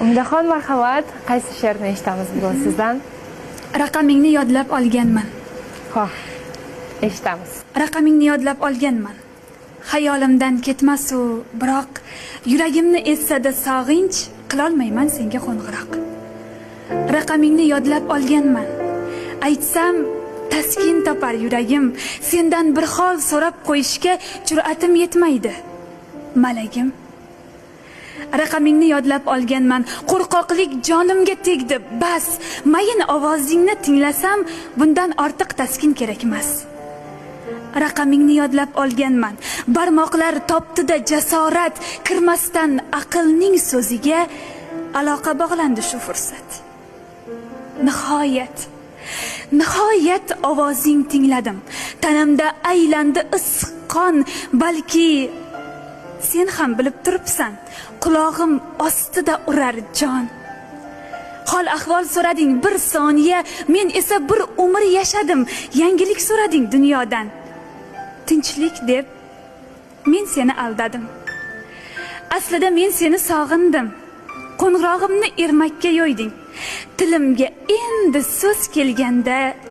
Umidaxon, marhamat, qaysi she'rni eshitamiz bugun sizdan? Raqamingni yodlab olganman. Xo'p, eshitamiz. Raqamingni yodlab olganman. Xayolimdan ketmas u, biroq yuragimni essada sog'inch qilolmayman senga qo'ng'iroq. Raqamingni yodlab olganman. Aytsam taskin topar yuragim, sendan bir hol so'rab qo'yishga jur'atim yetmaydi. Malagim, raqamingni yodlab olganman. Qo'rqoqlik jonimga tegdi. Bas, mayin ovozingni tinglasam, bundan ortiq taskin kerak emas. Raqamingni yodlab olganman. Barmoqlar topdi-da jasorat, kirmasdan aqlning so'ziga aloqa bog'landi shu fursat. Nihoyat ovozing tingladim. Tanamda aylandi issiq qon, balki sen ham bilib turibsan, qulog'im ostida urar jon. Hol ahvol so'rading bir soniya, men esa bir umr yashadim. Yangilik so'rading dunyodan. Tinchlik deb men seni aldadim. Aslida men seni sog'indim. Qo'ng'irog'imni ermakka yo'yding. Tilimga endi so'z kelganda